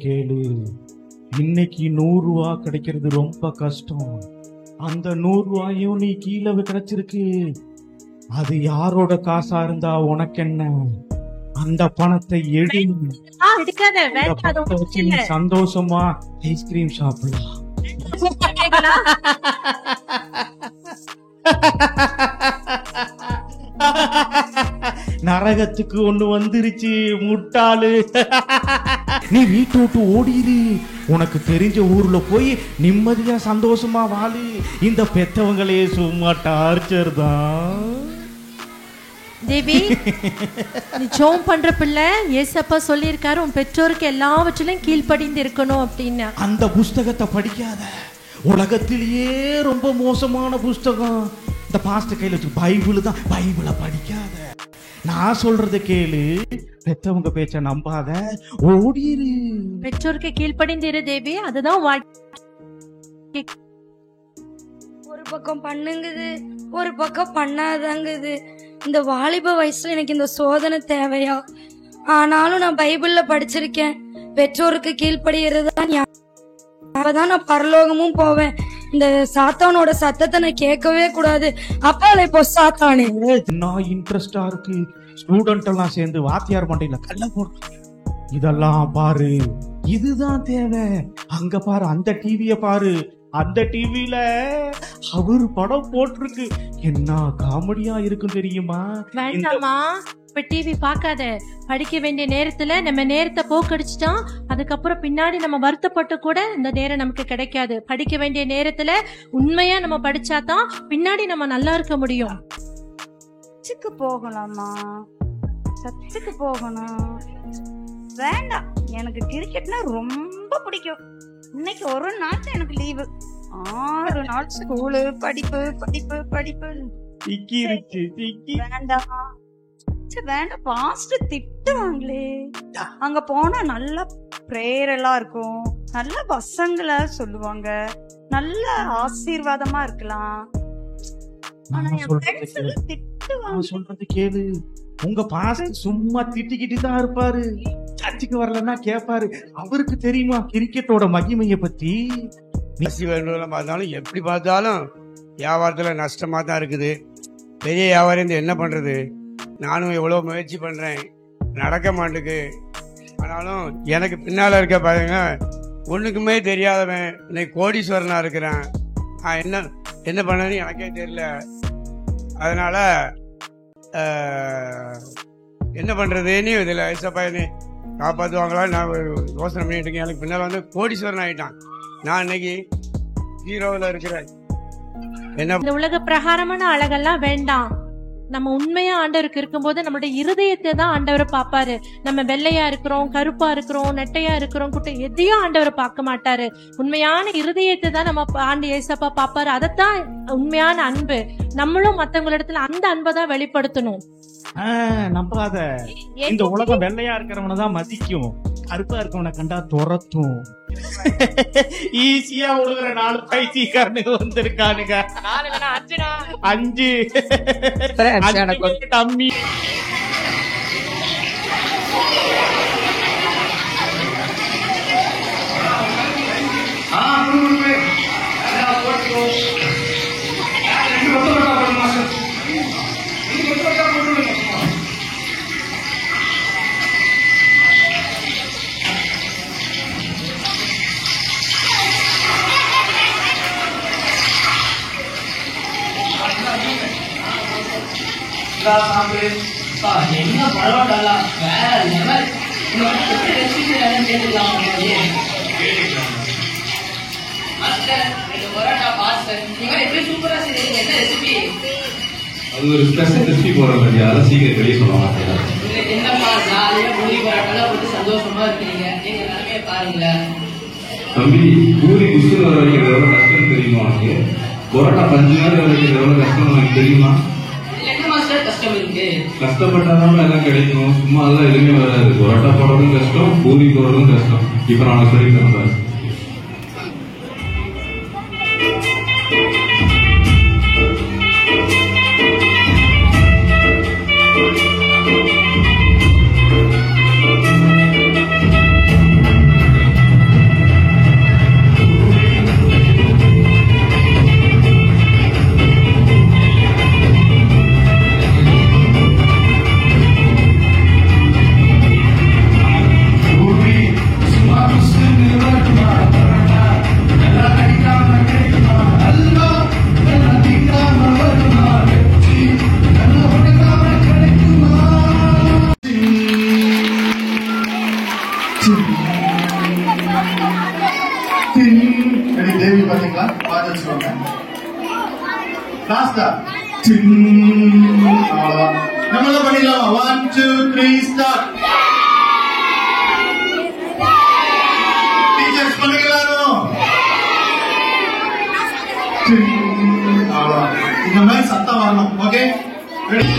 கேளு. இன்னைக்கு 100 ரூபா கிடைக்கிறது ரொம்ப கஷ்டம். அந்த 100 ரூபாயும் நீ கீழே கிடைச்சிருக்கு. அது யாரோட காசா இருந்தா உனக்கு என்ன? அந்த பணத்தை எடு. எடுக்காத, அந்த வேண்டாம், அது பணத்தை ஒண்ணும் வச்சு நீ இல்ல. சந்தோஷமா ஐஸ்கிரீம் சாப்பிடலாம். கேக்கலாம். நரகத்துக்கு ஒண்ணு வந்துருச்சு முட்டாளு. நீ வீட்டு விட்டு ஓடிரு. உனக்கு தெரிஞ்ச ஊர்ல போய் நிம்மதியா சந்தோஷமா வாழு. இந்த பெத்தவங்களே சும்மா டார்ச்சர் தான். தேவி, நீ ஜோம் பண்ற பிள்ளை. ஏசப்பா சொல்லியிருக்காரு, உன் பெற்றோருக்கு எல்லாவற்றிலும் கீழ்ப்படிந்து இருக்கணும் அப்படின்னு. அந்த புஸ்தகத்தை படிக்காத. உலகத்திலேயே ரொம்ப மோசமான புஸ்தகம் இந்த பாஸ்ட் கையில வச்சு பைபிள் தான். பைபிளை படிக்காத. நான் சொல்றத கேளு. பெத்தவங்க பேச்ச நம்பாத, ஓடிரு. பெற்றோருக்கு கீழ்ப்படிந்து இரு தேவி, அதுதான் வாழ்க்கை. ஒரு பக்கம் பண்ணுங்குது, ஒரு பக்கம் பண்ணாதாங்குது. இந்த வாலிப வயசுல எனக்கு இந்த சோதனை தேவையா? ஆனாலும் நான் பைபிள்ல படிச்சிருக்கேன், பெற்றோருக்கு கீழ்ப்படியறதுதான் அப்பதான் நான் பரலோகமும் போவேன். இந்த சாத்தானோட சத்தத்தை நான் கேட்கவே கூடாது. அப்பாலே இப்போ சாத்தானே நான் இன்ட்ரெஸ்டா இருக்கு. ஸ்டூடெண்ட் எல்லாம் சேர்ந்து வாத்தியார் மண்டையில கல்ல போடுறாங்க. இதெல்லாம் பாரு, இதுதான் தேவை. அங்க பாரு, அந்த டிவிய பாரு. அந்த டிவில அவர் படம் போட்டிருக்கு. என்ன காமெடியா இருக்கும் தெரியுமா? வேண்டாமா, இப்ப டிவி பார்க்காத. படிக்க வேண்டிய நேரத்துல நம்ம நேரத்தை போக்கடிச்சிட்டா அதுக்கப்புறம் பின்னாடி நம்ம வருத்தப்பட்டு கூட இந்த நேரம் நமக்கு கிடைக்காது. படிக்க வேண்டிய நேரத்துல உண்மையா நம்ம படிச்சாதான் பின்னாடி நம்ம நல்லா இருக்க முடியும். சர்ச்சுக்கு போகலாமா? சர்ச்சுக்கு போகணும். வேண்டாம், எனக்கு கிரிக்கெட்னா ரொம்ப பிடிக்கும். இன்னைக்கு ஒரு நாள் தான் எனக்கு லீவு. 6 நாள் ஸ்கூலு, படிப்பு படிப்பு படிப்பு. வேண்டாம் வேண்டாம், பாஸ்ட் திட்டுவாங்களே. அங்க போனா நல்ல பிரேயர் எல்லாம் இருக்கும், நல்ல வசங்களை சொல்லுவாங்க, நல்ல ஆசீர்வாதமா இருக்கலாம். ஆனா என் friends எல்லாம் திட்டுவாங்க. சொல்றது கேளு. உங்க பாஸ்ட் சும்மா திட்டிக்கிட்டு தான் இருப்பாரு. சர்ச்சுக்கு வரலன்னா கேட்பாரு. அவருக்கு தெரியுமா கிரிக்கெட்டோட மகிமைய பத்தி? பார்த்தாலும் எப்படி பார்த்தாலும் வியாபாரத்துல நஷ்டமா தான் இருக்குது. பெரிய வியாபாரம் என்ன பண்றது? நானும் எவ்வளவு முயற்சி பண்றேன், நடக்க மாட்டேங்குது. ஆனாலும் எனக்கு பின்னால இருக்க பாருங்க, ஒண்ணுக்குமே தெரியாதவன் இன்னைக்கு கோடீஸ்வரனா இருக்கிறேன். நான் என்ன பண்ணேன்னு எனக்கே தெரியல. அதனால என்ன பண்றதுன்னு இதுல ஐசப்பா காப்பாத்துவாங்களா நான் யோசனை பண்ணிட்டு இருக்கேன். எனக்கு பின்னால வந்து கோடீஸ்வரன் ஆயிட்டான். நான் இன்னைக்கு 0ல இருக்கிறேன். என்ன இந்த உலக பிரகாரமான அழகெல்லாம் வேண்டாம். நம்ம உண்மையா ஆண்டவருக்கு இருக்கும்போது நம்மளுடைய இருதயத்தை தான் ஆண்டவரை பார்ப்பாரு. நம்ம வெள்ளையா இருக்கிறோம், கருப்பா இருக்கிறோம், நெட்டையா இருக்கிறோம், குட்டை எதையும் ஆண்டவரை பார்க்க மாட்டாரு. உண்மையான இருதயத்தை தான் நம்ம ஆண்டு ஏசப்பா பார்ப்பாரு. அதைத்தான் உண்மையான அன்பு. நம்மளும் மத்தவங்களிடத்துல அந்த அன்பை தான் வெளிப்படுத்தணும். நம்பாத. இந்த உலகம் வெள்ளையா இருக்கிறவனை தான் மதிக்கும், கருப்பா இருக்கவனை கண்டா துரத்தும். ஈஸியா உழுகுற 4 பைத்தியக்காரனுக்கு வந்திருக்கானுங்க. 5 தம்பி. என்ன பரவாயில்ல, வேற லெவல். ரெசிபி கேட்டுக்கலாம். பரோட்டா பாஸ்டர் நீங்க எப்படி சூப்பரா செய்றீங்க? என்ன ரெசிபி? அது ஒரு ஸ்பெஷல் ரெசிபி போடுறோம். யாரும் சீக்கிரம் வெளியே சொல்ல மாட்டாங்க. என்னப்பா ஜாலியா பூரி பரோட்டா போட்டு சந்தோஷமா இருக்கீங்க. நீங்க நிலைமையை பாருங்களேன். தம்பி, பூரி குஸ்து வர வைக்கிறது எவ்வளவு கஷ்டம் தெரியுமா உனக்கு? பரோட்டா 5 நாள் வர வைக்கிறது எவ்வளவு கஷ்டம் உனக்கு தெரியுமா? கஷ்டப்பட்டாதான் எல்லாம் கிடைக்கும். சும்மா அதெல்லாம் எதுவுமே வராது. பரோட்டா போடுறதும் கஷ்டம், பூரி போடுறதும் கஷ்டம். இப்ப நான் சொல்லி தரேன். தேவி பாத்தீங்களா? பார்த்து வச்சுக்கோங்க. லாஸ்டா அவ்வளவுதான். நம்மளாம் பண்ணிடலாம். 1 2 3 ஸ்டார்ட். டீச்சர்ஸ் பண்ணிக்கலாம். அவ்வளவுதான். இந்த மாதிரி சத்தம் வரணும். Okay ready?